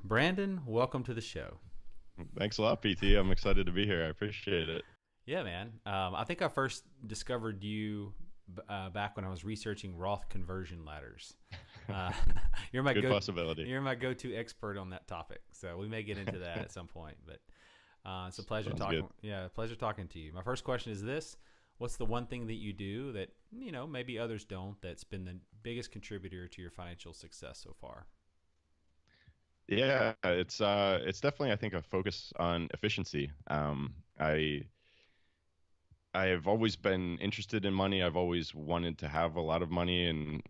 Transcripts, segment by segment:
Brandon, welcome to the show. Thanks a lot, PT. I'm excited to be here. I appreciate it. Yeah, man. I think I first discovered you back when I was researching Roth conversion ladders. Uh, you're my Good go possibility. you're my go-to expert on that topic, so we may get into that at some point. But it's a pleasure Sounds talking. good. Yeah, pleasure talking to you. My first question is this: what's the one thing that you do that maybe others don't? That's been the biggest contributor to your financial success so far? Yeah, it's definitely I think a focus on efficiency. I have always been interested in money. I've always wanted to have a lot of money, and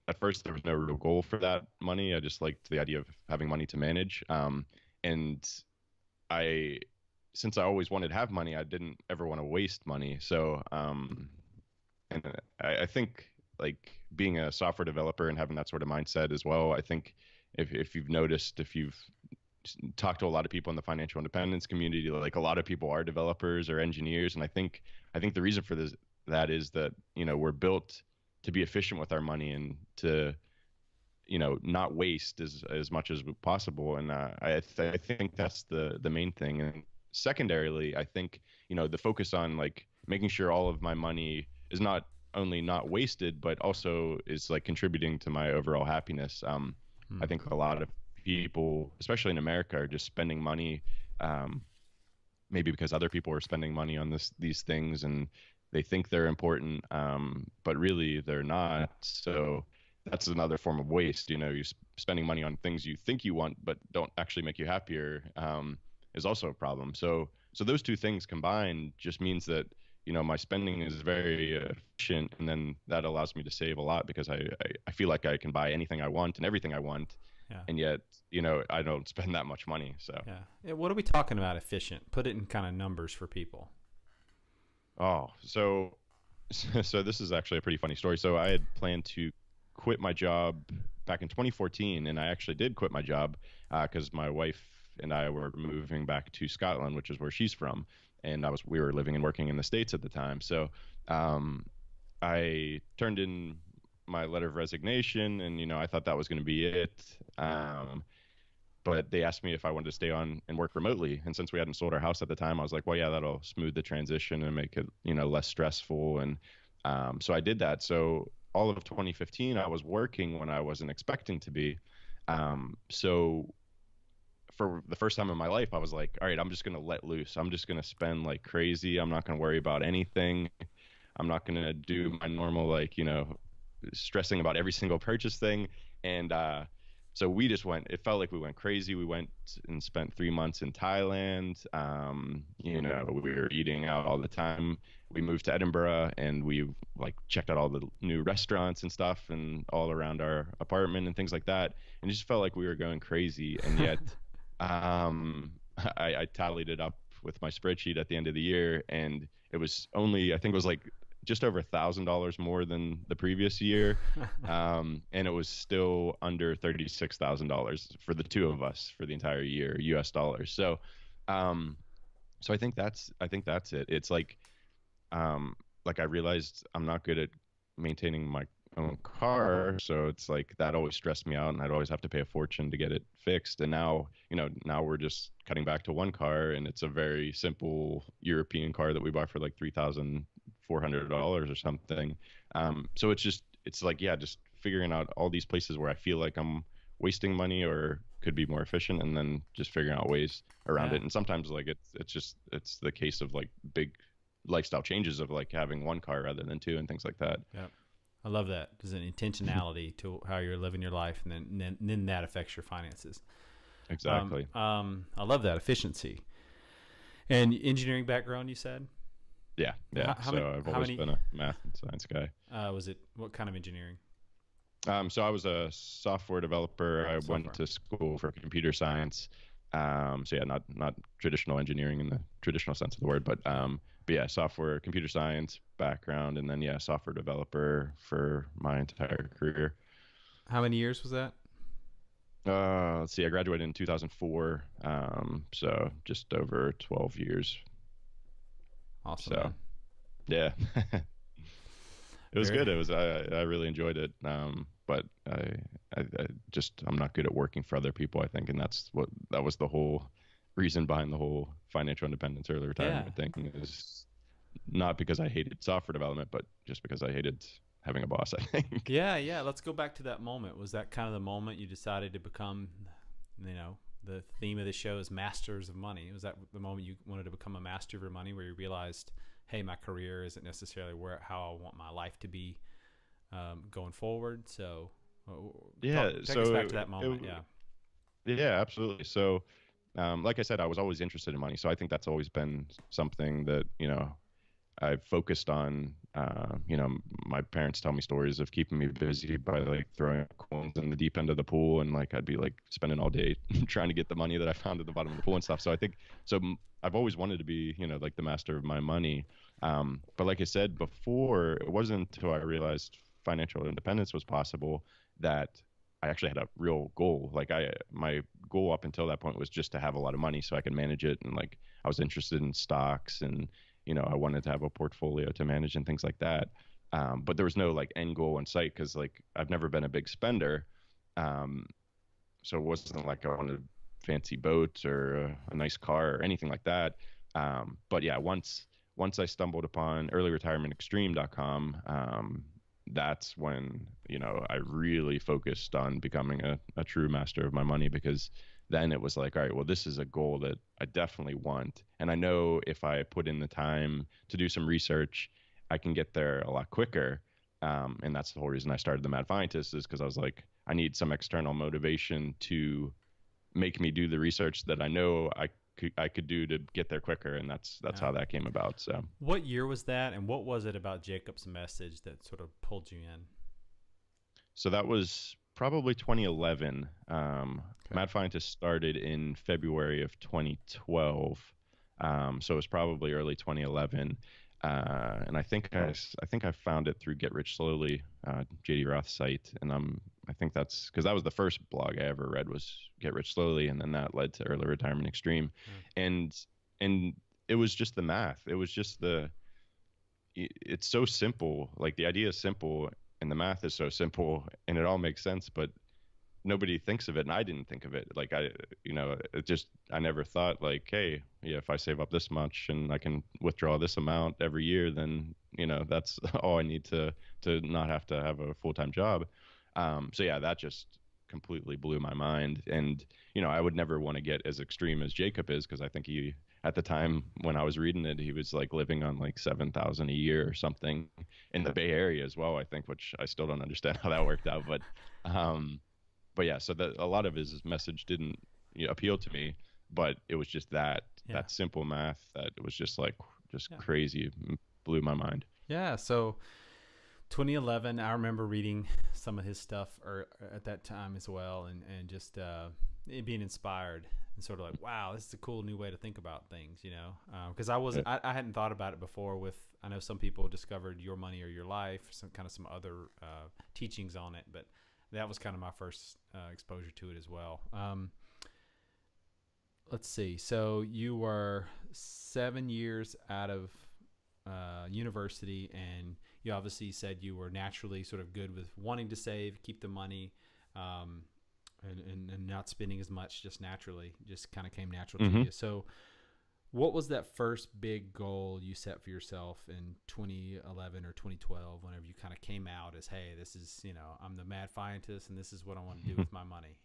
at first there was no real goal for that money. I just liked the idea of having money to manage. And I since I always wanted to have money, I didn't ever want to waste money. And I think like being a software developer and having that sort of mindset as well. I think if you've noticed, if you've talked to a lot of people in the financial independence community, like a lot of people are developers or engineers, and I think the reason for this that is that we're built to be efficient with our money and to not waste as much as possible. And I think that's the main thing. And secondarily, I think the focus on like making sure all of my money is not only not wasted, but also is like contributing to my overall happiness. I Hmm. think a lot of people, especially in America, are just spending money, um, maybe because other people are spending money on these things and they think they're important, but really they're not. So that's another form of waste. You're spending money on things you think you want, but don't actually make you happier, is also a problem. So those two things combined just means that my spending is very efficient, and then that allows me to save a lot because I feel like I can buy anything I want and everything I want, Yeah. and yet I don't spend that much money. So Yeah. What are we talking about? Efficient. Put it in kind of numbers for people. oh, so this is actually a pretty funny story. So I had planned to quit my job back in 2014, and I actually did quit my job because my wife and I were moving back to Scotland, which is where she's from, and we were living and working in the States at the time. So um, I turned in my letter of resignation, and I thought that was going to be it. But they asked me if I wanted to stay on and work remotely. And since we hadn't sold our house at the time, I was like, well, yeah, that'll smooth the transition and make it, less stressful. And so I did that. So all of 2015, I was working when I wasn't expecting to be. So for the first time in my life, I was like, all right, I'm just going to let loose. I'm just going to spend like crazy. I'm not going to worry about anything. I'm not going to do my normal, like, stressing about every single purchase thing. And so we just went, it felt like we went crazy. We went and spent 3 months in Thailand. We were eating out all the time. We moved to Edinburgh and we like checked out all the new restaurants and stuff and all around our apartment and things like that. And it just felt like we were going crazy. And yet, I tallied it up with my spreadsheet at the end of the year, and it was only, I think it was like just over $1,000 more than the previous year, and it was still under $36,000 for the two of us for the entire year, U.S. dollars. Um, so I think that's it. It's like I realized I'm not good at maintaining my own car, so it's like that always stressed me out, and I'd always have to pay a fortune to get it fixed. And now we're just cutting back to one car, and it's a very simple European car that we buy for like $3,400 or something. So it's like, yeah, just figuring out all these places where I feel like I'm wasting money or could be more efficient, and then just figuring out ways around Yeah. it. And sometimes like it's the case of like big lifestyle changes of like having one car rather than two and things like that. Yeah. I love that. There's an intentionality to how you're living your life, and then that affects your finances. Exactly. I love that efficiency. And engineering background, you said. Yeah, How, yeah. how many? So I've How always many? been a math and science guy. Was it? What kind of engineering? So I was a software developer. I went Software. to school for computer science. So yeah, not traditional engineering in the traditional sense of the word, but yeah, software, computer science background, and then yeah, software developer for my entire career. How many years was that? Let's see, I graduated in 2004, so just over 12 years. Awesome, So man. yeah, it was Very. good. I really enjoyed it. but I'm not good at working for other people, I think. And that was the whole reason behind the whole financial independence, early Yeah. retirement thing, is not because I hated software development, but just because I hated having a boss, I think. Yeah, yeah. Let's go back to that moment. Was that kind of the moment you decided to become, you know, the theme of the show is masters of money? Was that the moment you wanted to become a master of your money, where you realized, hey, my career isn't necessarily how I want my life to be going forward? So, Yeah. take us So back to that moment. Yeah. yeah, absolutely. So, like I said, I was always interested in money. So I think that's always been something that, I've focused on. My parents tell me stories of keeping me busy by like throwing coins in the deep end of the pool, and like I'd be like spending all day trying to get the money that I found at the bottom of the pool and stuff. So I think I've always wanted to be, like the master of my money. But like I said before, it wasn't until I realized financial independence was possible that I actually had a real goal. Like my goal up until that point was just to have a lot of money so I could manage it, and like I was interested in stocks, and I wanted to have a portfolio to manage and things like that. But there was no like end goal in sight, because like I've never been a big spender. Um, so it wasn't like I wanted a fancy boat or a nice car or anything like that. But yeah, once I stumbled upon earlyretirementextreme.com, that's when I really focused on becoming a true master of my money, because then it was like, all right, well, this is a goal that I definitely want, and I know if I put in the time to do some research, I can get there a lot quicker. And that's the whole reason I started the Mad Fientist, is because I was like, I need some external motivation to make me do the research that I know I could do to get there quicker, and that's Yeah. how that came about. So What year was that, and what was it about Jacob's message that sort of pulled you in? that was probably 2011. Okay. Mad Fientist started in February of 2012, so it was probably early 2011. And I think I found it through Get Rich Slowly, JD Roth's site, and I think that's because that was the first blog I ever read, was Get Rich Slowly, and then that led to Early Retirement Extreme, Yeah. and it was just the math. It was just it's so simple. Like the idea is simple, and the math is so simple, and it all makes sense, but nobody thinks of it, and I didn't think of it. Like I never thought like, hey, yeah, if I save up this much and I can withdraw this amount every year, then that's all I need to not have to have a full-time job. So yeah, that just completely blew my mind, and I would never want to get as extreme as Jacob is, because I think he, at the time when I was reading it, he was like living on like 7,000 a year or something in the Bay Area as well, I think, which I still don't understand how that worked out, um but yeah, so that a lot of his message didn't appeal to me, but it was just Yeah. that simple math that it was just like just Yeah. crazy, blew my mind. Yeah. So 2011, I remember reading some of his stuff at that time as well, and just being inspired and sort of like, wow, this is a cool new way to think about things, because Yeah. I hadn't thought about it before. I know some people discovered Your Money or Your Life, some other teachings on it, but that was kind of my first exposure to it as well. Let's see. So you were 7 years out of university, and you obviously said you were naturally sort of good with wanting to save, keep the money, um, and not spending as much, just naturally, just kind of came natural to hmm you. So what was that first big goal you set for yourself in 2011 or 2012, whenever you kind of came out as, hey, this is, I'm the Mad Fientist, and this is what I want to do with my money?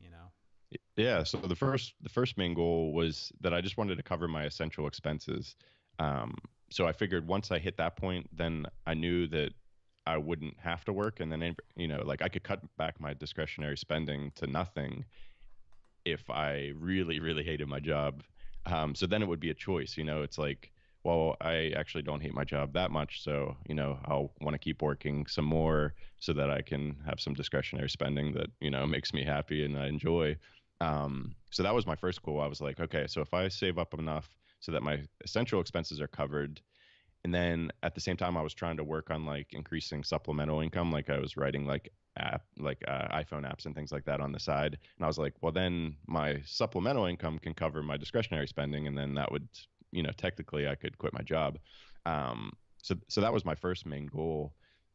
Yeah. So the first main goal was that I just wanted to cover my essential expenses. Um, so I figured once I hit that point, then I knew that I wouldn't have to work, and then like I could cut back my discretionary spending to nothing if I really, really hated my job. So then it would be a choice. It's like, well, I actually don't hate my job that much, so I'll want to keep working some more so that I can have some discretionary spending that makes me happy and I enjoy. So that was my first goal. I was like, okay, so if I save up enough so that my essential expenses are covered, and then at the same time I was trying to work on like increasing supplemental income, like I was writing like iPhone apps and things like that on the side, and I was like, well, then my supplemental income can cover my discretionary spending, and then that would technically I could quit my job. um so that was my first main goal.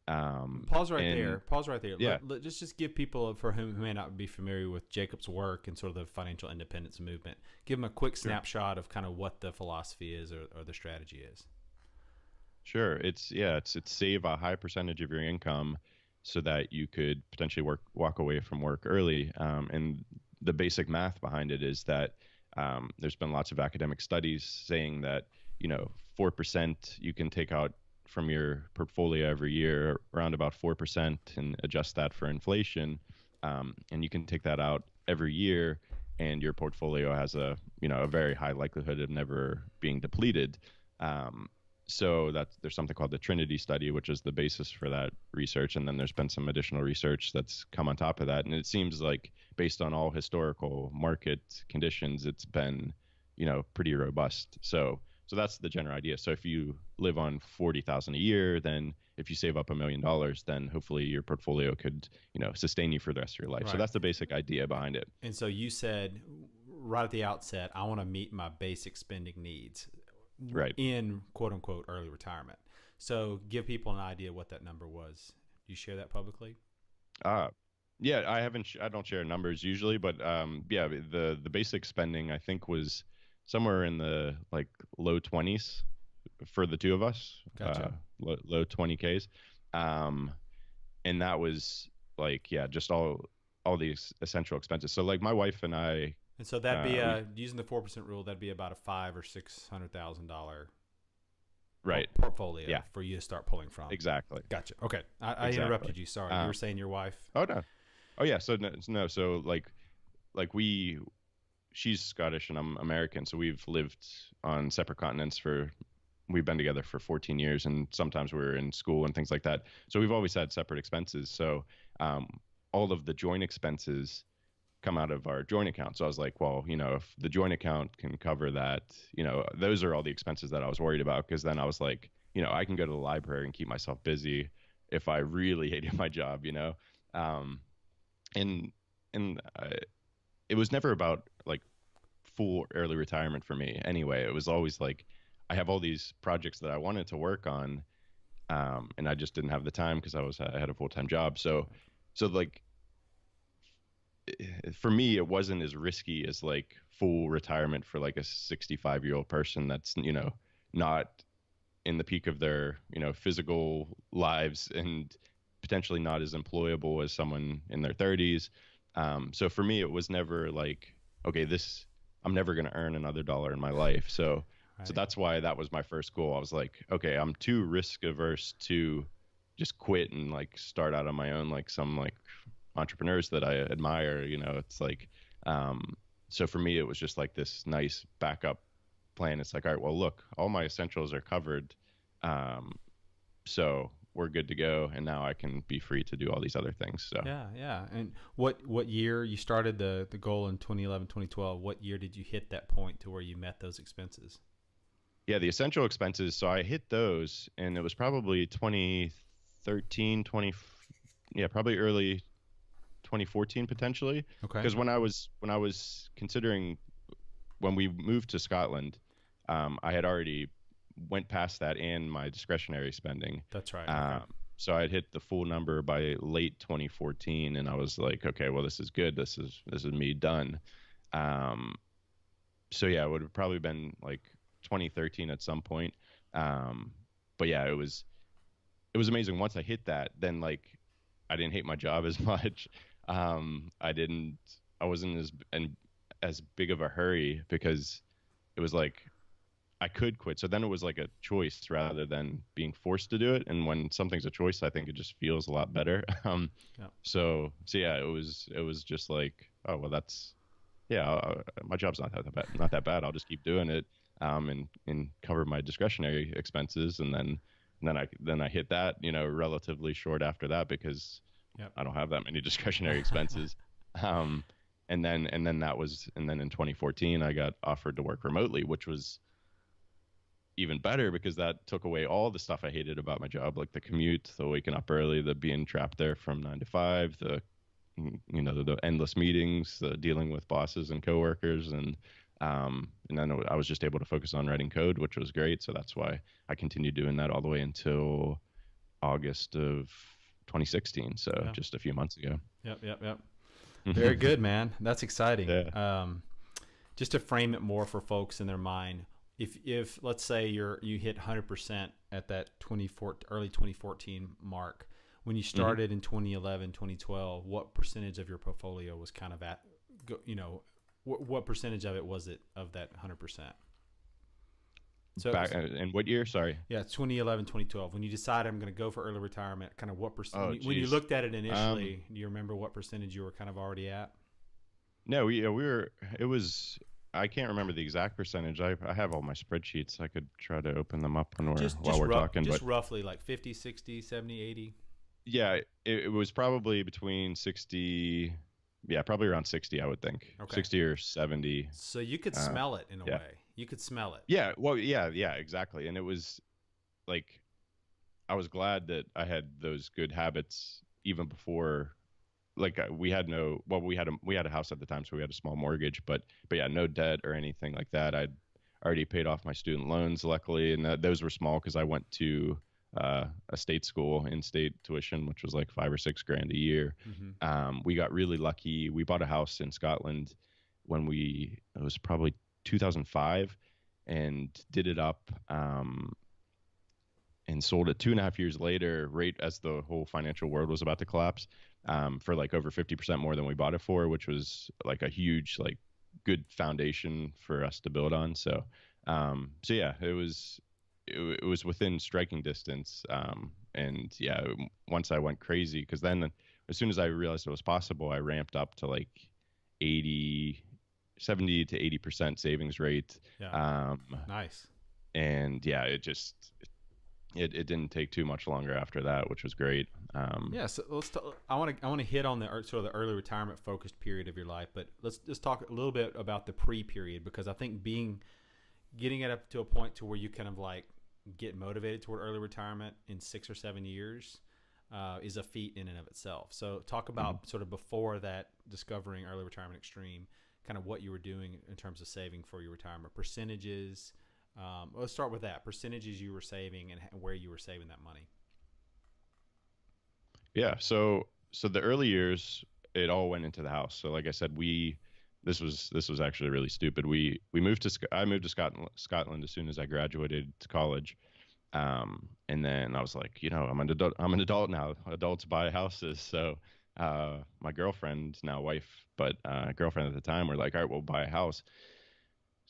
Pause right and there. Pause right there. yeah, Just give people for whom who may not be familiar with Jacob's work and sort of the financial independence movement, give them a quick snapshot of kind of what the philosophy is or the strategy is. sure. It's save a high percentage of your income so that you could potentially walk away from work early. And the basic math behind it is that there's been lots of academic studies saying that 4% you can take out from your portfolio every year, around about 4%, and adjust that for inflation. And you can take that out every year, and your portfolio has a very high likelihood of never being depleted. So there's something called the Trinity Study, which is the basis for that research. And then there's been some additional research that's come on top of that. And it seems like based on all historical market conditions, it's been, pretty robust. So that's the general idea. So if you live on 40,000 a year, then if you save up $1 million, then hopefully your portfolio could, sustain you for the rest of your life. Right. So that's the basic idea behind it. And so you said right at the outset, I want to meet my basic spending needs. Right. In quote unquote early retirement. So give people an idea what that number was. Do you share that publicly? Yeah, I don't share numbers usually, but the basic spending I think was somewhere in the low 20s for the two of us. Gotcha. Low 20Ks. And that was just all the essential expenses. So my wife and I. And so that'd be using the 4% rule. That'd be about a $500,000 or $600,000 right portfolio for you to start pulling from. Exactly. Gotcha. Okay, I interrupted you. Sorry, you were saying your wife. Oh no. Oh yeah. So no. So she's Scottish and I'm American. So we've lived on separate continents we've been together for 14 years, and sometimes we're in school and things like that. So we've always had separate expenses. So all of the joint expenses come out of our joint account. So I was like, well, if the joint account can cover that, those are all the expenses that I was worried about. Because then I was like, I can go to the library and keep myself busy if I really hated my job, and it was never about full early retirement for me. Anyway, it was always I have all these projects that I wanted to work on, and I just didn't have the time because I had a full-time job. So for me, it wasn't as risky as full retirement for a 65-year-old person that's, not in the peak of their, physical lives and potentially not as employable as someone in their 30s. So for me, it was never okay, I'm never going to earn another dollar in my life. So that's why that was my first goal. I was like, okay, I'm too risk averse to just quit and start out on my own, some entrepreneurs that I admire, it's so for me, it was just this nice backup plan. It's all right, well, look, all my essentials are covered. So we're good to go. And now I can be free to do all these other things. So yeah. And what year you started the goal in 2011, 2012, what year did you hit that point to where you met those expenses? Yeah, the essential expenses. So I hit those and it was probably 2013, probably early 2014 potentially. Okay. Because when I was considering, when we moved to Scotland, I had already went past that and my discretionary spending. That's right. Okay. So I'd hit the full number by late 2014, and I was like, okay, well, this is good. This is me done. So yeah, it would have probably been 2013 at some point. But yeah, it was amazing. Once I hit that, then I didn't hate my job as much. I wasn't as big of a hurry because it was I could quit. So then it was a choice rather than being forced to do it. And when something's a choice, I think it just feels a lot better. So yeah, it was just oh, well, that's, my job's not that bad. I'll just keep doing it, and cover my discretionary expenses. And then I hit that, relatively short after that because I don't have that many discretionary expenses. And then in 2014, I got offered to work remotely, which was even better because that took away all the stuff I hated about my job, like the commute, the waking up early, the being trapped there from 9 to 5, the endless meetings, the dealing with bosses and coworkers. And then I was just able to focus on writing code, which was great. So that's why I continued doing that all the way until August of 2016, so Yeah. just a few months ago. Yep. Very good, man. That's exciting. Yeah. Just to frame it more for folks in their mind, if let's say you hit 100% at that early 2014 mark, when you started in 2011, 2012, what percentage of your portfolio was kind of at, what percentage of it was it of that 100%? So Back in what year? Sorry. yeah, 2011, 2012. When you decided I'm going to go for early retirement, kind of what percent? Oh, When you geez. looked at it initially, do you remember what percentage you were kind of already at? No, we were. It was. I can't remember the exact percentage. I have all my spreadsheets. I could try to open them up while we're talking. Just But roughly like 50, 60, 70, 80. yeah, it was probably between 60. Yeah, probably around 60. I would think Okay. 60 or 70. So you could Uh, smell it in a yeah. way. You could smell it. Yeah. Well, yeah, exactly. And it was like I was glad that I had those good habits even before. Like we had no, well, we had a house at the time, so we had a small mortgage, but yeah, no debt or anything like that. I'd already paid off my student loans, luckily, and those were small because I went to a state school, in-state tuition, which was like 5 or 6 grand a year. Mm-hmm. We got really lucky. We bought a house in Scotland it was probably 2005, and did it up. And sold it 2.5 years later, right as the whole financial world was about to collapse, for like over 50% more than we bought it for, which was like a huge, like, good foundation for us to build on. So yeah, it was within striking distance. And yeah, once I went crazy, because then as soon as I realized it was possible, I ramped up to like 80, 70 to 80% savings rate. Yeah. Nice. And yeah, it didn't take too much longer after that, which was great. Yeah, so I want to hit on the sort of the early retirement focused period of your life, but let's just talk a little bit about the pre-period, because I think getting it up to a point to where you kind of like get motivated toward early retirement in 6 or 7 years is a feat in and of itself. So talk about sort of before that, discovering early retirement extreme, kind of what you were doing in terms of saving for your retirement, percentages. Let's start with that. Percentages you were saving and where you were saving that money. Yeah. So the early years, it all went into the house. So like I said, this was actually really stupid. I moved to Scotland as soon as I graduated to college. And then I was like, I'm an adult now. Adults buy houses. So, my girlfriend, now wife, but girlfriend at the time, were like, all right, we'll buy a house.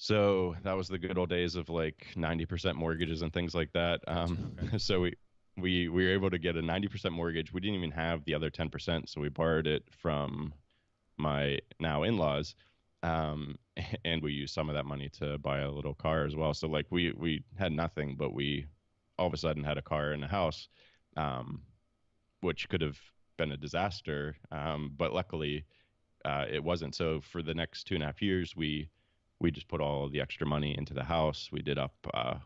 So that was the good old days of like 90% mortgages and things like that. Gotcha. Okay. So we were able to get a 90% mortgage. We didn't even have the other 10%, so we borrowed it from my now in-laws, and we used some of that money to buy a little car as well. So like we had nothing, but we all of a sudden had a car and a house, which could have been a disaster, but luckily it wasn't. So for the next 2.5 years, we just put all the extra money into the house. We did up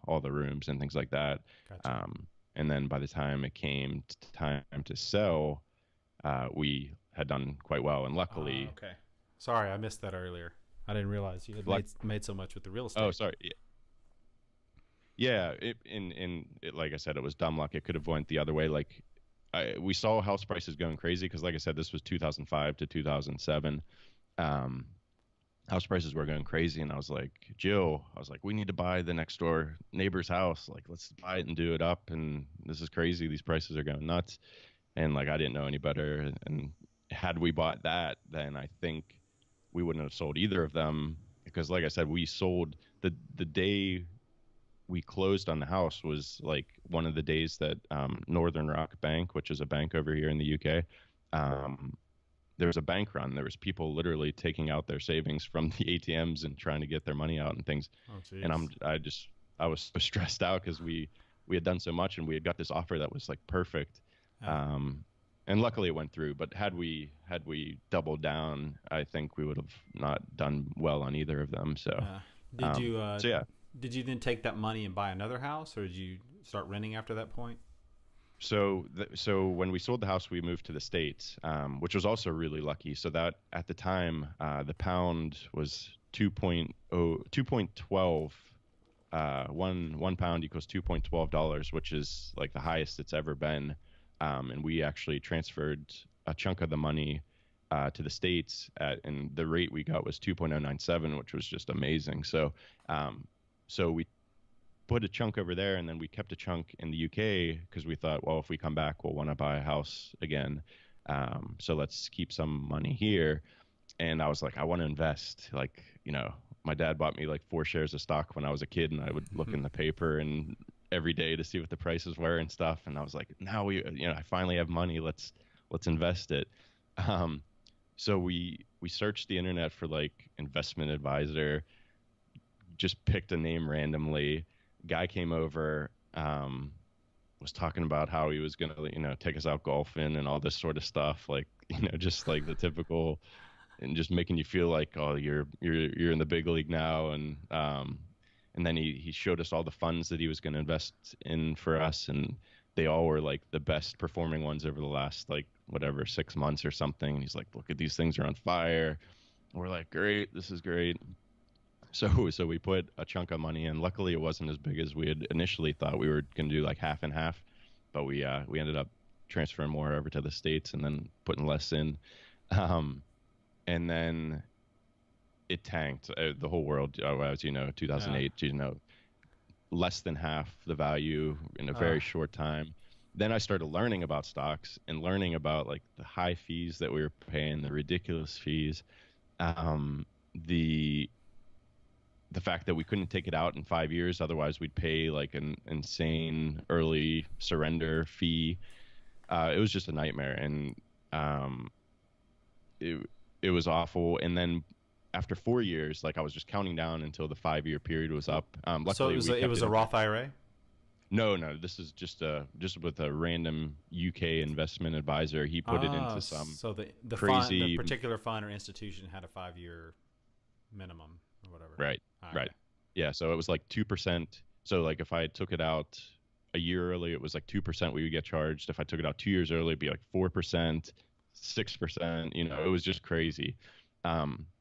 all the rooms and things like that. Gotcha. And then by the time it came time to sell, we had done quite well. And luckily, okay. Sorry, I missed that earlier. I didn't realize you had made so much with the real estate. Oh, sorry. Yeah. Like I said, it was dumb luck. It could have went the other way. Like we saw house prices going crazy because, like I said, this was 2005 to 2007. House prices were going crazy, and I was like, Jill, we need to buy the next door neighbor's house. Like, let's buy it and do it up. And this is crazy. These prices are going nuts. And like, I didn't know any better. And had we bought that, then I think we wouldn't have sold either of them, because like I said, we sold the day we closed on the house was like one of the days that Northern Rock Bank, which is a bank over here in the UK, there was a bank run. There was people literally taking out their savings from the ATMs and trying to get their money out and things. Oh, geez. And I was so stressed out because we had done so much, and we had got this offer that was like perfect. And luckily it went through. But had we doubled down, I think we would have not done well on either of them. So did you then take that money and buy another house, or did you start renting after that point? So when we sold the house, we moved to the States, which was also really lucky. So that at the time, the pound was 2.12 one pound equals $2.12, which is like the highest it's ever been. And we actually transferred a chunk of the money to the States and the rate we got was 2.097, which was just amazing. So we put a chunk over there, and then we kept a chunk in the UK because we thought, well, if we come back, we'll want to buy a house again. So let's keep some money here. And I was like, I want to invest. Like, my dad bought me like 4 shares of stock when I was a kid, and I would look in the paper and every day to see what the prices were and stuff. And I was like, now I finally have money. Let's invest it. So we searched the internet for like investment advisor, just picked a name randomly. Guy came over, was talking about how he was gonna, take us out golfing and all this sort of stuff, like, just like the typical, and just making you feel like, oh, you're in the big league now. And then he showed us all the funds that he was going to invest in for us, and they all were like the best performing ones over the last like whatever 6 months or something. And he's like, look at these things are on fire. We're like, great, this is great. So we put a chunk of money in. Luckily, it wasn't as big as we had initially thought. We were going to do like half and half, but we ended up transferring more over to the States and then putting less in. And then it tanked. The whole world, as 2008, less than half the value in a very short time. Then I started learning about stocks and learning about like the high fees that we were paying, the ridiculous fees, the fact that we couldn't take it out in 5 years. Otherwise, we'd pay like an insane early surrender fee. It was just a nightmare. And it was awful. And then after 4 years, like I was just counting down until the 5-year period was up. Luckily, so it was a Roth IRA? No, this is just with a random UK investment advisor. He put it into some the crazy fund, the particular fund or institution had a 5-year minimum or whatever. Right. Yeah, so it was like 2%. So like if I took it out a year early, it was like 2% we would get charged. If I took it out 2 years early, it'd be like 4%, 6%. It was just crazy.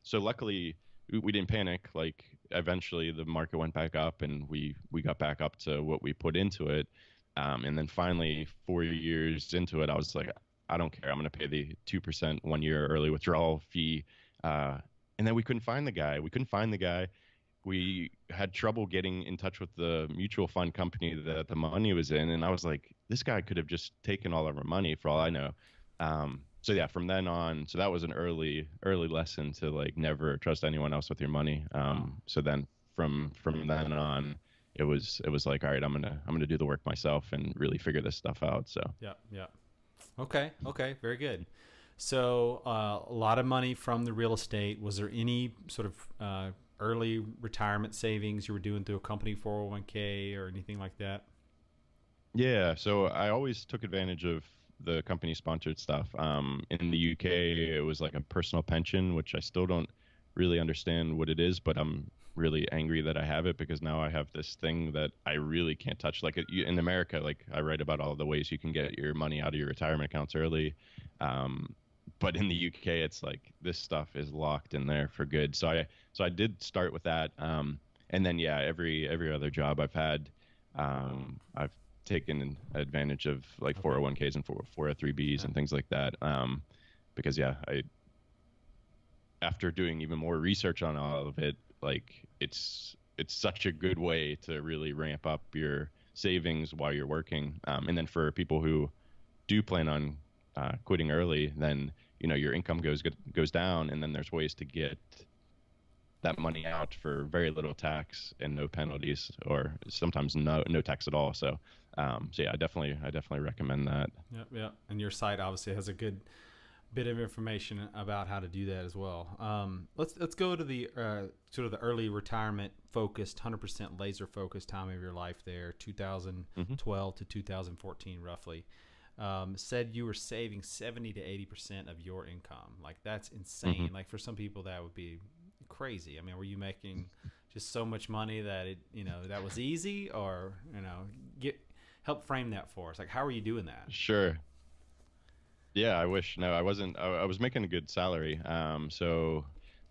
So luckily we didn't panic. Like eventually the market went back up and we got back up to what we put into it. And then finally 4 years into it, I was like, I don't care. I'm going to pay the 2% 1 year early withdrawal fee. And then we couldn't find the guy. We had trouble getting in touch with the mutual fund company that the money was in. And I was like, this guy could have just taken all of our money for all I know. So yeah, from then on, so that was an early lesson to like never trust anyone else with your money. So then from then on, it was like, all right, I'm gonna do the work myself and really figure this stuff out. So yeah. Okay, very good. So a lot of money from the real estate. Was there any sort of early retirement savings you were doing through a company 401k or anything like that? Yeah, so I always took advantage of the company sponsored stuff. In the UK, it was like a personal pension, which I still don't really understand what it is, but I'm really angry that I have it because now I have this thing that I really can't touch. Like in America, like I write about all the ways you can get your money out of your retirement accounts early. But in the UK, it's like this stuff is locked in there for good. So I did start with that. And then, yeah, every other job I've had, I've taken advantage of like 401ks and 403bs and things like that. Because after doing even more research on all of it, like it's such a good way to really ramp up your savings while you're working. And then for people who do plan on quitting early, then your income goes down, and then there's ways to get that money out for very little tax and no penalties, or sometimes no tax at all. So yeah, I definitely recommend that. Yeah. And your site obviously has a good bit of information about how to do that as well. Let's go to the sort of the early retirement focused, 100% laser focused time of your life there, 2012 to 2014 roughly. Said you were saving 70 to 80% of your income. Like that's insane. Like for some people that would be crazy. I mean, were you making just so much money that it, that was easy, or, help frame that for us. Like, how are you doing that? Sure. Yeah, I wish. No, I wasn't. I was making a good salary. So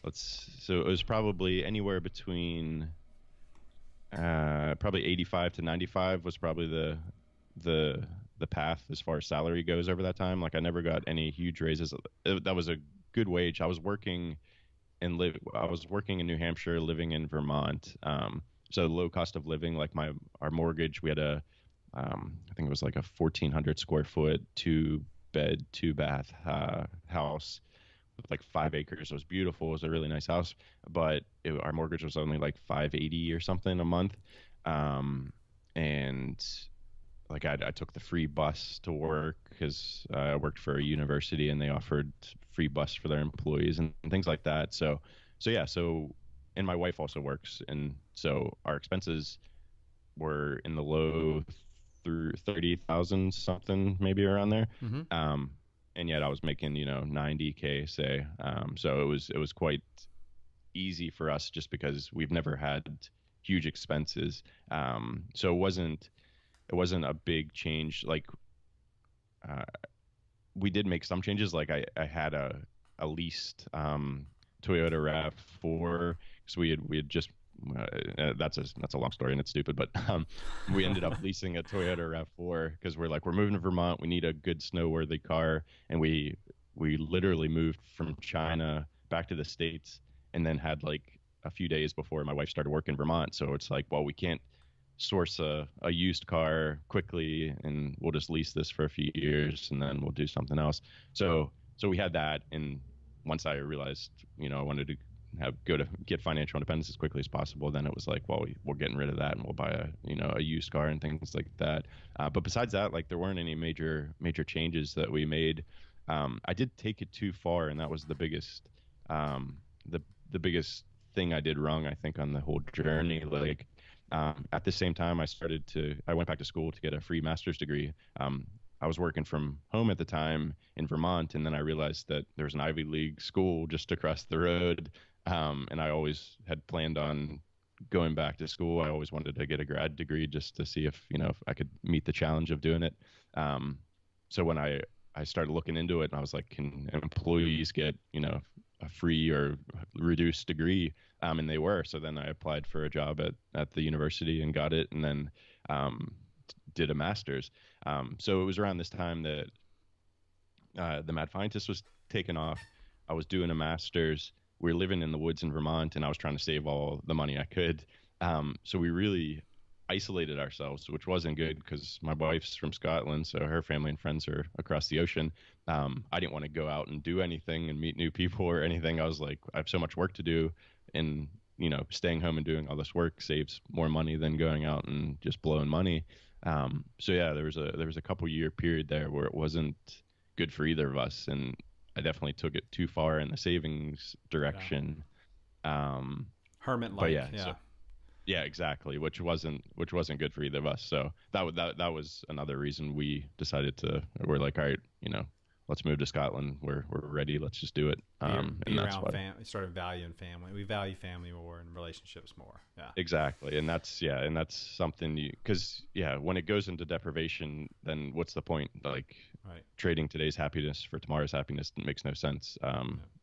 it was probably anywhere between probably 85 to 95 was probably the the path as far as salary goes over that time. Like I never got any huge raises. That was a good wage. I was working in New Hampshire, living in Vermont. So low cost of living. Like our mortgage, we had I think it was like a 1,400 square foot, 2 bed, 2 bath house with like 5 acres. It was beautiful. It was a really nice house, but our mortgage was only like 580 or something a month. And like I took the free bus to work because I worked for a university and they offered free bus for their employees and things like that. So yeah, and my wife also works, and so our expenses were in the low through 30,000 something, maybe around there. Mm-hmm. And yet I was making 90K say. So it was quite easy for us just because we've never had huge expenses. So it wasn't a big change. Like we did make some changes. Like I had a leased Toyota RAV4 because we had just that's a long story and it's stupid, but we ended up leasing a Toyota RAV4 because we're moving to Vermont. We need a good snow-worthy car, and we literally moved from China back to the States, and then had like a few days before my wife started work in Vermont. So it's like, well, we can't source a used car quickly, and we'll just lease this for a few years and then we'll do something else. So we had that, and once I realized, I wanted to get financial independence as quickly as possible, then it was like, well, we're getting rid of that and we'll buy a used car and things like that. But besides that, like there weren't any major changes that we made. I did take it too far, and that was the biggest the biggest thing I did wrong, I think, on the whole journey. Like at the same time, I went back to school to get a free master's degree. I was working from home at the time in Vermont, and then I realized that there was an Ivy League school just across the road. And I always had planned on going back to school. I always wanted to get a grad degree just to see if I could meet the challenge of doing it. So when I started looking into it, and I was like, can employees get, a free or reduced degree? And they were. So then I applied for a job at the university and got it, and then did a master's. So it was around this time that the Mad Fientist was taken off. I was doing a master's. We were living in the woods in Vermont, and I was trying to save all the money I could. So we really isolated ourselves, which wasn't good because my wife's from Scotland, so her family and friends are across the ocean. I didn't want to go out and do anything and meet new people or anything. I was like, I have so much work to do, and staying home and doing all this work saves more money than going out and just blowing money. So yeah, there was a couple year period there where it wasn't good for either of us, and I definitely took it too far in the savings direction. Yeah. Hermit-like. But yeah. So, yeah, exactly. Which wasn't good for either of us. So that was another reason we decided we're like, all right, let's move to Scotland. We're ready. Let's just do it. Be around family. Started valuing family. We value family more and relationships more. Yeah. Exactly. And that's something because when it goes into deprivation, then what's the point? Like trading today's happiness for tomorrow's happiness makes no sense.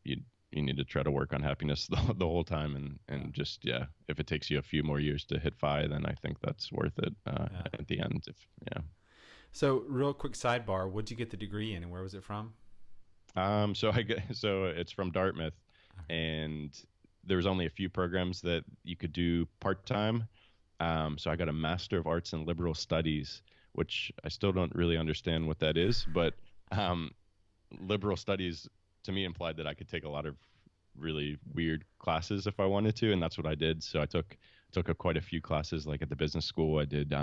You need to try to work on happiness the whole time, and just if it takes you a few more years to hit FI, then I think that's worth it at the end. So real quick sidebar, what'd you get the degree in, and where was it from? So it's from Dartmouth, and there was only a few programs that you could do part-time. So I got a Master of Arts in Liberal Studies, which I still don't really understand what that is, but liberal studies to me implied that I could take a lot of really weird classes if I wanted to, and that's what I did. So I took quite a few classes. Like at the business school, I did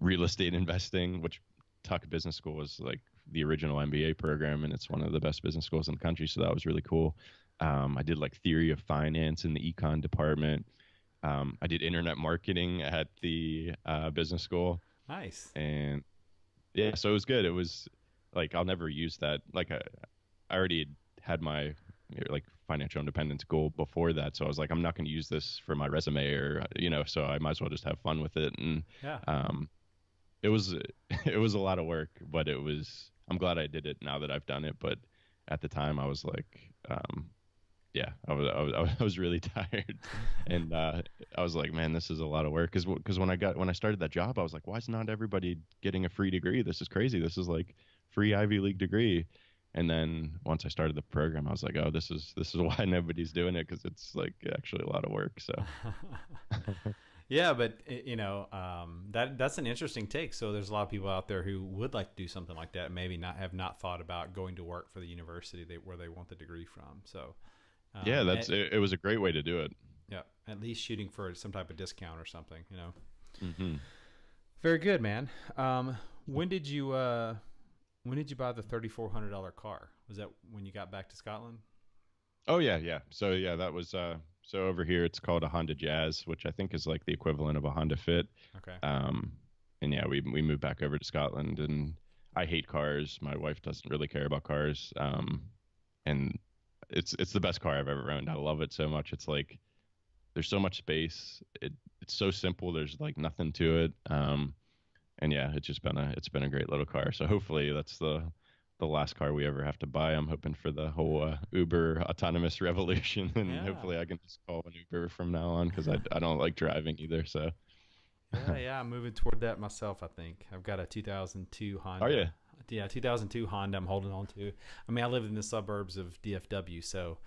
real estate investing, which Tuck Business School was like the original MBA program, and it's one of the best business schools in the country. So that was really cool. I did like theory of finance in the econ department. I did internet marketing at the business school. Nice. And yeah, so it was good. It was like, I'll never use that. Like I already had my like financial independence goal before that. So I was like, I'm not going to use this for my resume or, so I might as well just have fun with it. And it was a lot of work, but I'm glad I did it now that I've done it. But at the time I was like, yeah, I was really tired, and I was like, man, this is a lot of work. Because when I started that job, I was like, why is not everybody getting a free degree? This is crazy. This is like free Ivy League degree. And then once I started the program, I was like, oh, this is why nobody's doing it, because it's like actually a lot of work. So Yeah, but that's an interesting take. So there's a lot of people out there who would like to do something like that, and maybe not thought about going to work for the university where they want the degree from. So yeah, it was a great way to do it. yeah, at least shooting for some type of discount or something. Hmm. Very good, man. When did you buy the $3,400 car? Was that when you got back to Scotland? Oh yeah, yeah. So yeah, that was so over here it's called a Honda Jazz, which I think is like the equivalent of a Honda Fit. Okay. And yeah, we moved back over to Scotland, and I hate cars. My wife doesn't really care about cars. And it's the best car I've ever owned. I love it so much. It's like there's so much space. It's so simple. There's like nothing to it. And yeah, it's been a great little car. So hopefully that's the last car we ever have to buy. I'm hoping for the whole Uber autonomous revolution, and Yeah. hopefully I can just call an Uber from now on, because I don't like driving either. So Yeah, I'm moving toward that myself, I think. I've got a 2002 Honda. are you? Yeah, 2002 Honda I'm holding on to. I mean, I live in the suburbs of DFW, so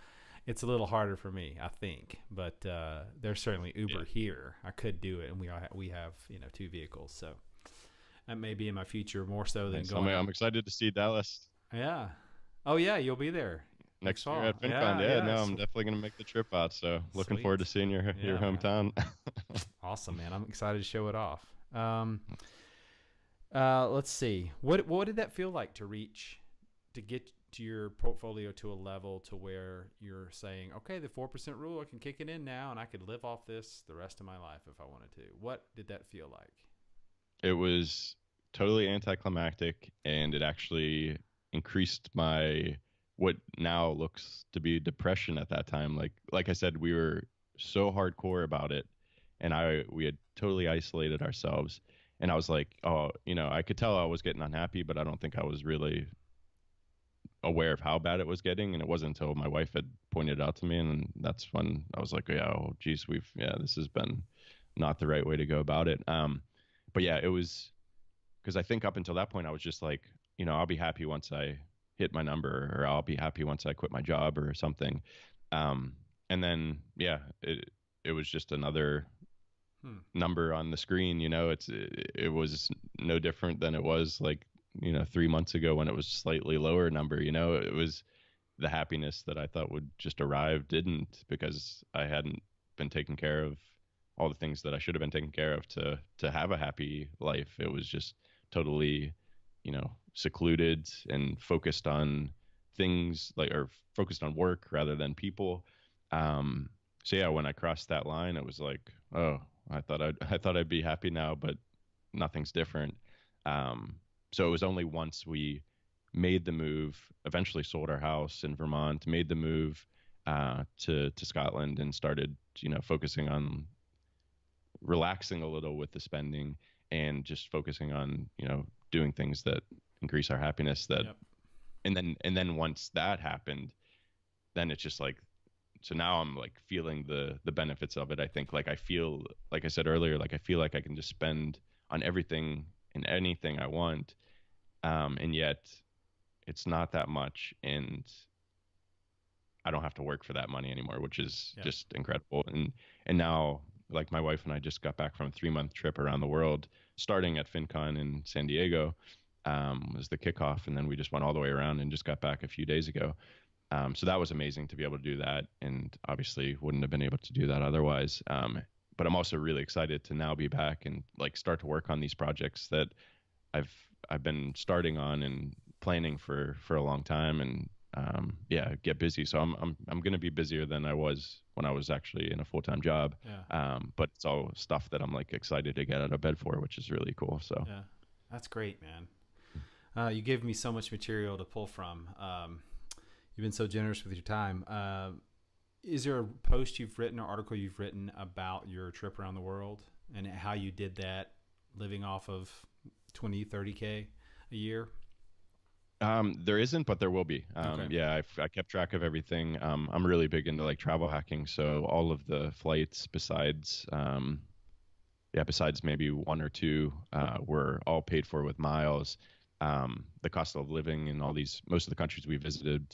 it's a little harder for me, I think. But there's certainly Uber here. I could do it, and we have two vehicles, so that may be in my future more so than Nice. going. I'm excited to see Dallas Yeah. Oh yeah, you'll be there next fall. year at FinCon. Yeah, no, I'm So- definitely gonna make the trip out. So looking Sweet. forward to seeing your Yeah, man. hometown. Awesome, man. I'm excited to show it off. Let's see. What did that feel like to get to your portfolio to a level to where you're saying, okay, the 4% rule, I can kick it in now, and I could live off this the rest of my life if I wanted to. What did that feel like? It was totally anticlimactic, and it actually increased my what now looks to be depression at that time. Like I said, we were so hardcore about it, and we had totally isolated ourselves. And I was like, oh, I could tell I was getting unhappy, but I don't think I was really aware of how bad it was getting. And it wasn't until my wife had pointed it out to me, and that's when I was like, yeah, oh geez, this has been not the right way to go about it. But yeah, it was because I think up until that point I was just like, I'll be happy once I hit my number, or I'll be happy once I quit my job or something. And then yeah, it was just another number on the screen. It was no different than it was like 3 months ago when it was slightly lower number. It was the happiness that I thought would just arrive didn't, because I hadn't been taking care of all the things that I should have been taking care of to have a happy life. It was just totally secluded and focused on things or focused on work rather than people. So yeah, when I crossed that line, it was like, oh, I thought I'd be happy now, but nothing's different. So it was only once we made the move, eventually sold our house in Vermont, made the move to Scotland, and started focusing on relaxing a little with the spending, and just focusing on doing things that increase our happiness. Yep. And then once that happened, then it's just like, so now I'm like feeling the benefits of it. I think like I said earlier, like I feel like I can just spend on everything and anything I want, and yet it's not that much, and I don't have to work for that money anymore, which is just incredible. And now, like, my wife and I just got back from a 3-month trip around the world, starting at FinCon in San Diego, was the kickoff, and then we just went all the way around and just got back a few days ago. So that was amazing to be able to do that, and obviously wouldn't have been able to do that otherwise. But I'm also really excited to now be back and like start to work on these projects that I've been starting on and planning for a long time, and get busy. So I'm going to be busier than I was when I was actually in a full-time job. But it's all stuff that I'm like excited to get out of bed for, which is really cool. So yeah, that's great, man. You gave me so much material to pull from. You've been so generous with your time. Is there a post you've written or article you've written about your trip around the world and how you did that living off of 20, 30K a year? There isn't, but there will be. Okay. Yeah, I kept track of everything. I'm really big into like travel hacking, so all of the flights besides, yeah, besides maybe one or two, were all paid for with miles. The cost of living in most of the countries we visited,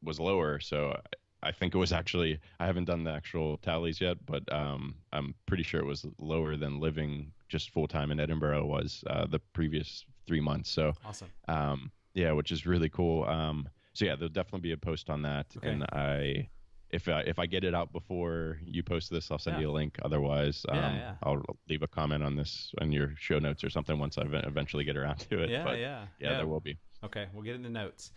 was lower. So I think it was actually, I haven't done the actual tallies yet, but I'm pretty sure it was lower than living just full time in Edinburgh was, the previous 3 months. So Awesome. yeah, which is really cool. So yeah, there'll definitely be a post on that, Okay. and if I get it out before you post this, I'll send Yeah. you a link. Otherwise, Yeah. Yeah. I'll leave a comment on this in your show notes or something once I eventually get around to it. Yeah. But Yeah. yeah, Yeah. there will be. Okay, we'll get in the notes.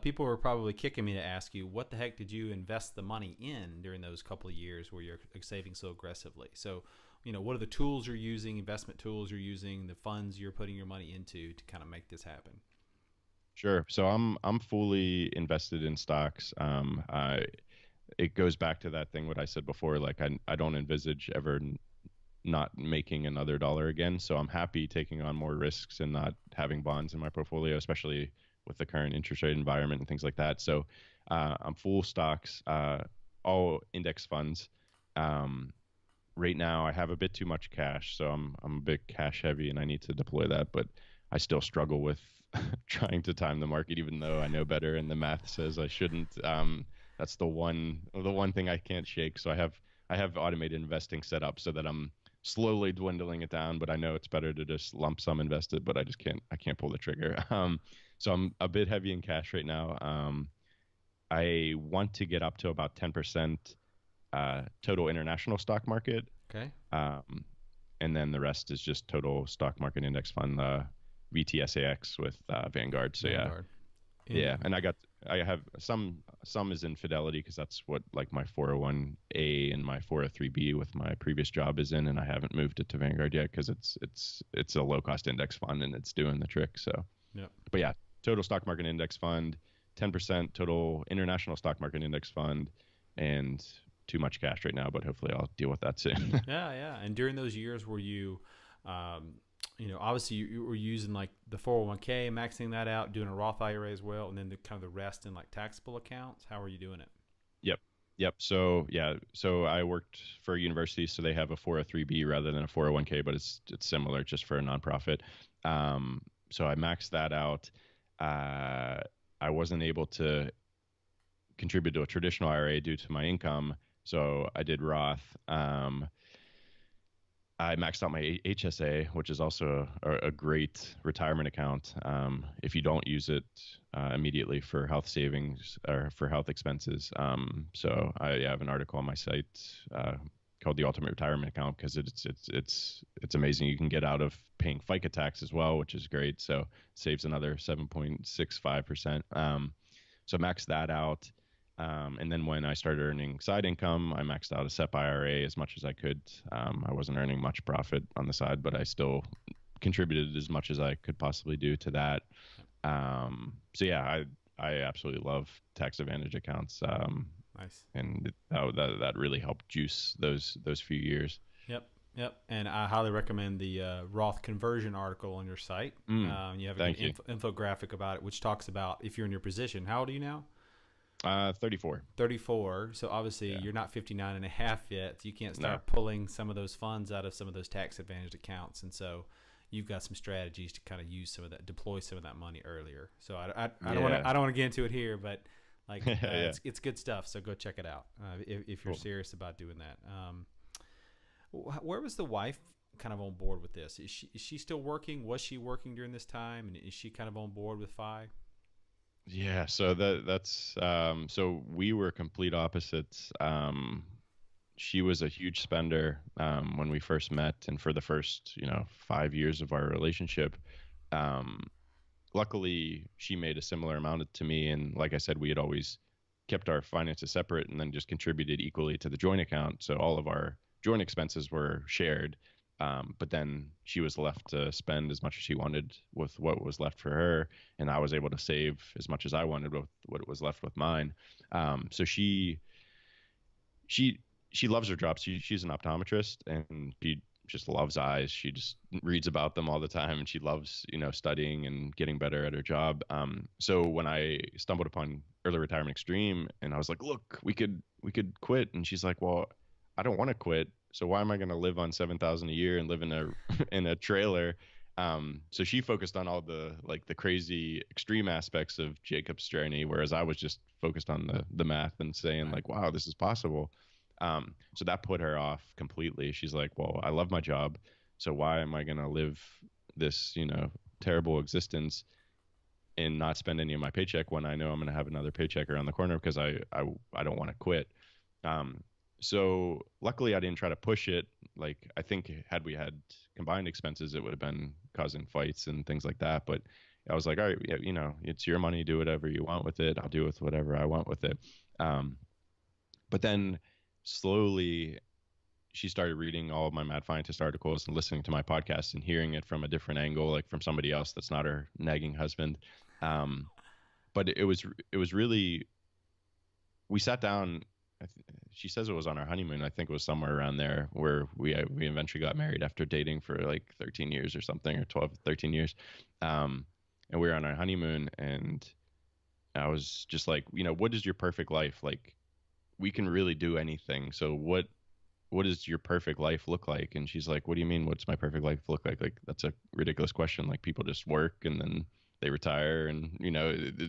People were probably kicking me to ask you, what the heck did you invest the money in during those couple of years where you're saving so aggressively? So, what are the tools you're using, investment tools you're using, the funds you're putting your money into to kind of make this happen? Sure. So I'm fully invested in stocks. It goes back to that thing what I said before. Like I don't envisage ever not making another dollar again. So I'm happy taking on more risks and not having bonds in my portfolio, especially with the current interest rate environment and things like that. So I'm full stocks, all index funds. Um, right now I have a bit too much cash, so I'm a bit cash heavy and I need to deploy that, but I still struggle with trying to time the market, even though I know better and the math says I shouldn't. That's the one thing I can't shake. So I have automated investing set up so that I'm slowly dwindling it down, but I know it's better to just lump sum invest it, but I can't pull the trigger. So I'm a bit heavy in cash right now. I want to get up to about 10%, total international stock market. Okay. Um, and then the rest is just total stock market index fund, VTSAX with Vanguard. So yeah, Vanguard. yeah. And I have some is in Fidelity because that's what like my 401A and my 403B with my previous job is in, and I haven't moved it to Vanguard yet because it's a low cost index fund and it's doing the trick. So, Yep. but yeah, total stock market index fund, 10% total international stock market index fund, and too much cash right now, but hopefully I'll deal with that soon. Yeah, yeah. And during those years where um, obviously you were using like the 401k, maxing that out, doing a Roth IRA as well, and then the kind of the rest in like taxable accounts. How are you doing it? Yep. Yep. So yeah, so I worked for a university, so they have a 403B rather than a 401k, but it's similar just for a nonprofit. So I maxed that out. Uh, I wasn't able to contribute to a traditional IRA due to my income, so I did Roth. I maxed out my HSA, which is also a great retirement account. If you don't use it immediately for health savings or for health expenses. So I have an article on my site called the Ultimate Retirement Account because it's amazing. You can get out of paying FICA tax as well, which is great. So it saves another 7.65%. So max that out. And then when I started earning side income, I maxed out a SEP IRA as much as I could. I wasn't earning much profit on the side, but I still contributed as much as I could possibly do to that. So yeah, I absolutely love tax advantage accounts. Nice. And that really helped juice those few years. Yep. Yep. And I highly recommend the Roth conversion article on your site. You have a Thank good infographic about it, which talks about if you're in your position. How old are you now? 34. 34. So obviously Yeah. you're not 59 and a half yet. So you can't start No. pulling some of those funds out of some of those tax advantaged accounts. And so you've got some strategies to kind of use some of that, deploy some of that money earlier. So I don't want to get into it here, but like Yeah. it's good stuff. So go check it out if you're Cool. serious about doing that. Where was the wife kind of on board with this? Is she still working? Was she working during this time? And is she kind of on board with FI? Yeah, so that's so we were complete opposites. She was a huge spender when we first met, and for the first 5 years of our relationship. Um, Luckily, she made a similar amount to me, and like I said, we had always kept our finances separate and then just contributed equally to the joint account. So all of our joint expenses were shared. But then she was left to spend as much as she wanted with what was left for her, and I was able to save as much as I wanted with what was left with mine. So she loves her job. She's an optometrist, and just loves eyes. She just reads about them all the time, and she loves, studying and getting better at her job. So when I stumbled upon Early Retirement Extreme, and I was like, look, we could quit, and she's like, well, I don't want to quit. So why am I going to live on 7,000 a year and live in a in a trailer? So she focused on all the like the crazy extreme aspects of Jacob's journey, whereas I was just focused on the math and saying Right. like, wow, this is possible. So that put her off completely. She's like, well, I love my job, so why am I going to live this, terrible existence and not spend any of my paycheck when I know I'm going to have another paycheck around the corner because I don't want to quit. Um, so luckily I didn't try to push it. Like I think had we had combined expenses, it would have been causing fights and things like that. But I was like, all right, yeah, it's your money. Do whatever you want with it. I'll do with whatever I want with it. Um, but then slowly she started reading all of my Mad Fientist articles and listening to my podcast and hearing it from a different angle, like from somebody else that's not her nagging husband. Um, but it was really, we sat down. She says it was on our honeymoon. I think it was somewhere around there where we eventually got married after dating for like 13 years or something, or 12, 13 years. And we were on our honeymoon, and I was just like, what is your perfect life? Like, we can really do anything. So what does your perfect life look like? And she's like, what do you mean? What's my perfect life look like? Like, that's a ridiculous question. Like, people just work and then they retire and,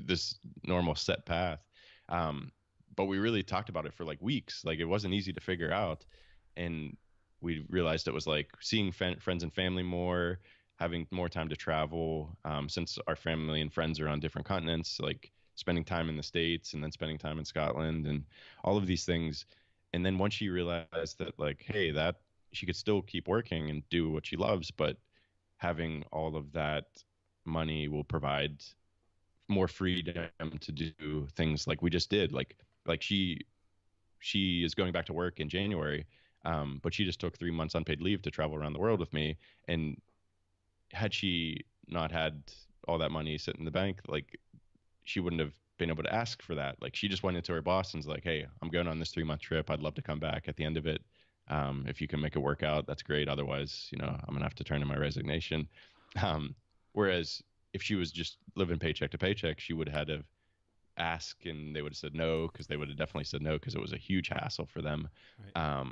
this normal set path. Um, but we really talked about it for like weeks. Like, it wasn't easy to figure out. And we realized it was like seeing friends and family more, having more time to travel. Since our family and friends are on different continents, like spending time in the States and then spending time in Scotland and all of these things. And then once she realized that, like, hey, that she could still keep working and do what she loves, but having all of that money will provide more freedom to do things like we just did. Like she is going back to work in January, but she just took 3 months unpaid leave to travel around the world with me. And had she not had all that money sit in the bank, like, she wouldn't have been able to ask for that. Like, she just went into her boss and's like, hey, I'm going on this 3-month trip. I'd love to come back at the end of it. If you can make it work out, that's great. Otherwise, I'm gonna have to turn in my resignation. Um, Whereas if she was just living paycheck to paycheck, she would have had to ask, and they would have said no, because they would have definitely said no, because it was a huge hassle for them. Right.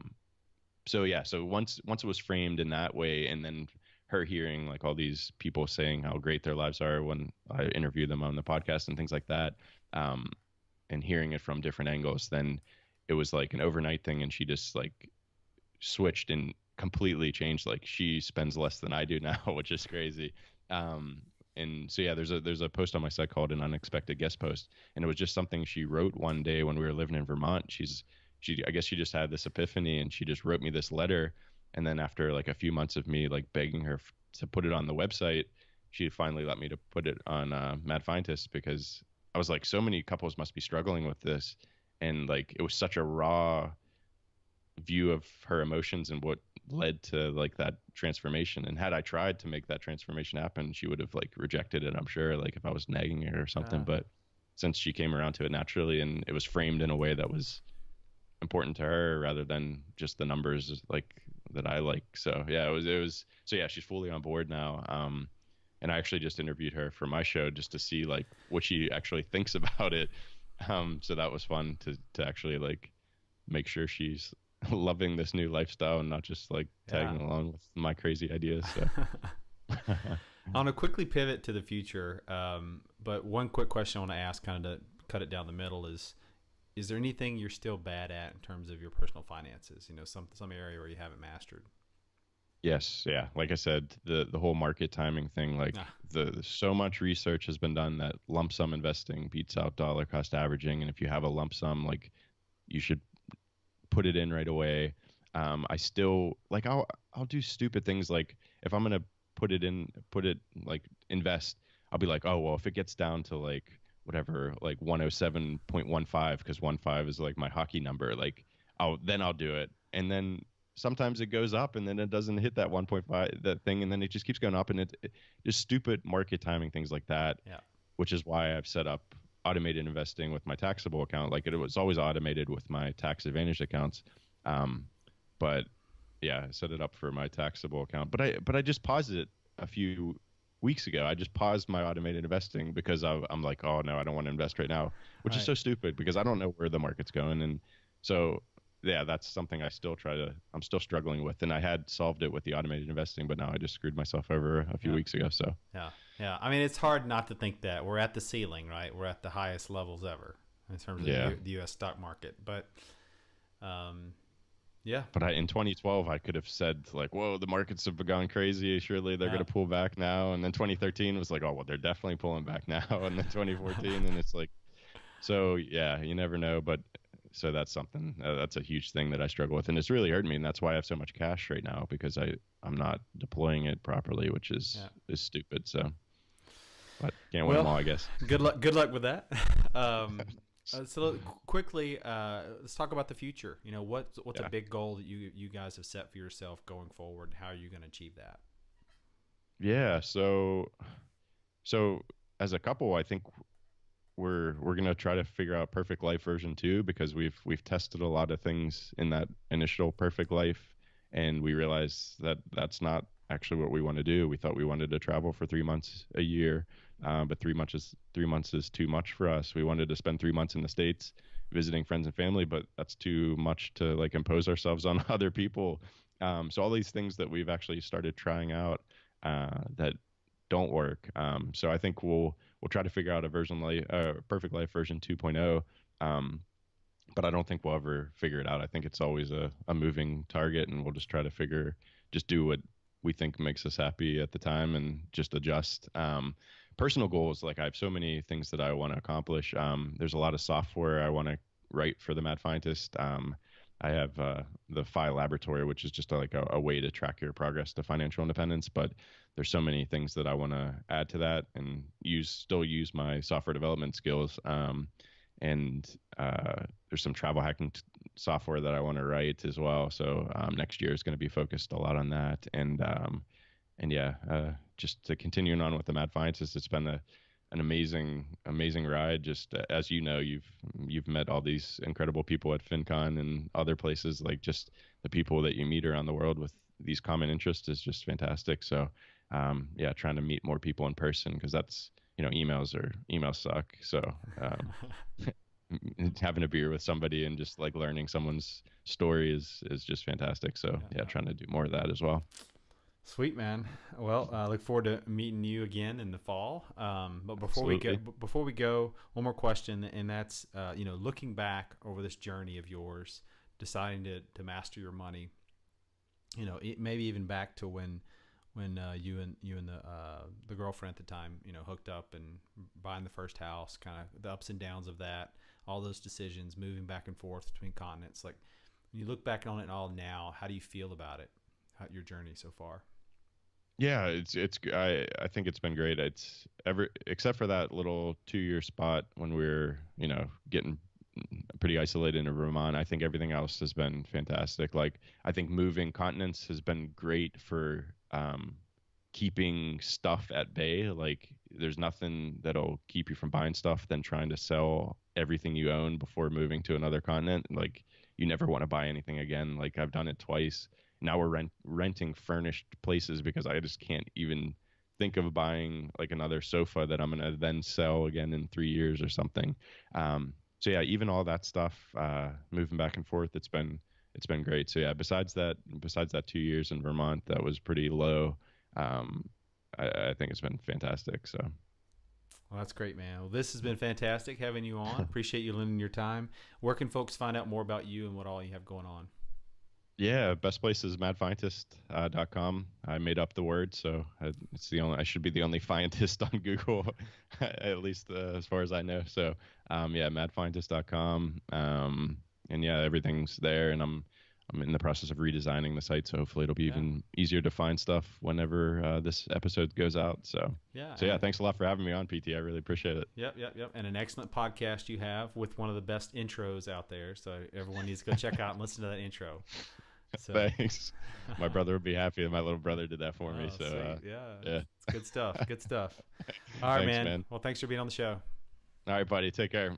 So yeah, so once it was framed in that way, and then her hearing like all these people saying how great their lives are when I interview them on the podcast and things like that, um, and hearing it from different angles, then it was like an overnight thing, and she just like switched and completely changed. Like, she spends less than I do now, which is crazy. Um, and so yeah, there's a post on my site called an unexpected guest post, and it was just something she wrote one day when we were living in Vermont. I guess she just had this epiphany, and she just wrote me this letter. And then after like a few months of me like begging her to put it on the website, she finally let me to put it on Mad Fientist, because I was like, so many couples must be struggling with this, and like it was such a raw view of her emotions and what led to like that transformation. And had I tried to make that transformation happen, she would have like rejected it, I'm sure, like if I was nagging her or something. But since she came around to it naturally, and it was framed in a way that was important to her rather than just the numbers like that I like. So yeah, it was so yeah, she's fully on board now. And I actually just interviewed her for my show just to see like what she actually thinks about it. So that was fun to actually like make sure she's loving this new lifestyle and not just like tagging along with my crazy ideas. So. I want to quickly pivot to the future, but one quick question I want to ask, kind of to cut it down the middle, is there anything you're still bad at in terms of your personal finances? Some area where you haven't mastered. Yes, yeah. Like I said, the whole market timing thing, like the so much research has been done that lump sum investing beats out dollar cost averaging. And if you have a lump sum, like, you should put it in right away. I still like I'll do stupid things, like if I'm gonna put it like invest, I'll be like, oh well, if it gets down to like whatever, like 107.15, because 15 is like my hockey number, like I'll do it. And then sometimes it goes up, and then it doesn't hit that 1.5, that thing, and then it just keeps going up, and it just stupid market timing things like that. Yeah. Which is why I've set up automated investing with my taxable account. Like, it was always automated with my tax advantage accounts. But yeah, set it up for my taxable account. But I just paused it a few weeks ago. I just paused my automated investing because I'm like, oh no, I don't want to invest right now, which is Right. so stupid because I don't know where the market's going. And so yeah, that's something I'm still struggling with. And I had solved it with the automated investing, but now I just screwed myself over a few Yeah. weeks ago. So Yeah. Yeah. I mean, it's hard not to think that we're at the ceiling, right? We're at the highest levels ever in terms of yeah. the U.S. stock market. But um, yeah, But in 2012, I could have said like, "Whoa, the markets have gone crazy. Surely they're going yeah, to pull back now." And then 2013 was like, "Oh, well, they're definitely pulling back now." And then 2014, and it's like, so yeah, you never know. But so that's something that's a huge thing that I struggle with, and it's really hurting me. And that's why I have so much cash right now because I'm not deploying it properly, which yeah. is stupid. So, but can't win them Well, all, I guess. good luck. Good luck with that. Um, quickly, let's talk about the future. You know, what's a Yeah. big goal that you guys have set for yourself going forward? How are you going to achieve that? Yeah. So as a couple, I think we're gonna try to figure out Perfect Life version 2 because we've tested a lot of things in that initial Perfect Life, and we realized that that's not actually what we want to do. We thought we wanted to travel for 3 months a year, but 3 months is too much for us. We wanted to spend 3 months in the States visiting friends and family, but that's too much to like impose ourselves on other people. So all these things that we've actually started trying out that don't work. So I think we'll try to figure out a Perfect Life version 2.0. Um, but I don't think we'll ever figure it out. I think it's always a moving target, and we'll just try to just do what we think makes us happy at the time, and just adjust. Personal goals, like I have so many things that I want to accomplish. There's a lot of software I want to write for the Mad Fientist. I have the Phi Laboratory, which is just like a way to track your progress to financial independence. But there's so many things that I want to add to that and still use my software development skills. And there's some travel hacking software that I want to write as well. So next year is going to be focused a lot on that. And yeah, just to continuing on with the Mad Fientist, it's been an amazing ride. Just as you know, you've met all these incredible people at FinCon and other places. Like just the people that you meet around the world with these common interests is just fantastic. So yeah, trying to meet more people in person because that's emails suck. So having a beer with somebody and just like learning someone's story is just fantastic. So yeah, trying to do more of that as well. Sweet, man. Well, I look forward to meeting you again in the fall. But Absolutely. before we go, one more question, and that's looking back over this journey of yours, deciding to master your money. Maybe even back to when you and the girlfriend at the time, hooked up and buying the first house, kind of the ups and downs of that, all those decisions, moving back and forth between continents. Like when you look back on it all now, how do you feel about it? Your journey so far? Yeah, I think it's been great. It's ever except for that little 2 year spot when we were, getting pretty isolated in Vermont. I think everything else has been fantastic. Like I think moving continents has been great for keeping stuff at bay. Like there's nothing that'll keep you from buying stuff than trying to sell everything you own before moving to another continent. Like you never want to buy anything again. Like I've done it twice. Now we're renting furnished places because I just can't even think of buying like another sofa that I'm gonna then sell again in 3 years or something. So yeah, even all that stuff, moving back and forth, it's been great. So yeah, besides that 2 years in Vermont, that was pretty low. I think it's been fantastic. So Well, that's great, man. Well, this has been fantastic having you on. Appreciate you lending your time. Where can folks find out more about you and what all you have going on? yeah, best place is madfientist.com. I made up the word, so I should be the only fientist on Google, at least as far as I know. So yeah, madfientist.com. And yeah, everything's there, and I'm in the process of redesigning the site, so hopefully it'll be Yeah, even easier to find stuff whenever this episode goes out. So yeah, so yeah, thanks a lot for having me on, PT. I really appreciate it. yep. And an excellent podcast you have with one of the best intros out there. So everyone needs to go check out and listen to that intro. So, Thanks. My brother would be happy, and my little brother did that for me. oh, So sweet. Yeah, yeah, it's good stuff. Good stuff. All right, thanks, man. man. Well, thanks for being on the show. All right, buddy. Take care.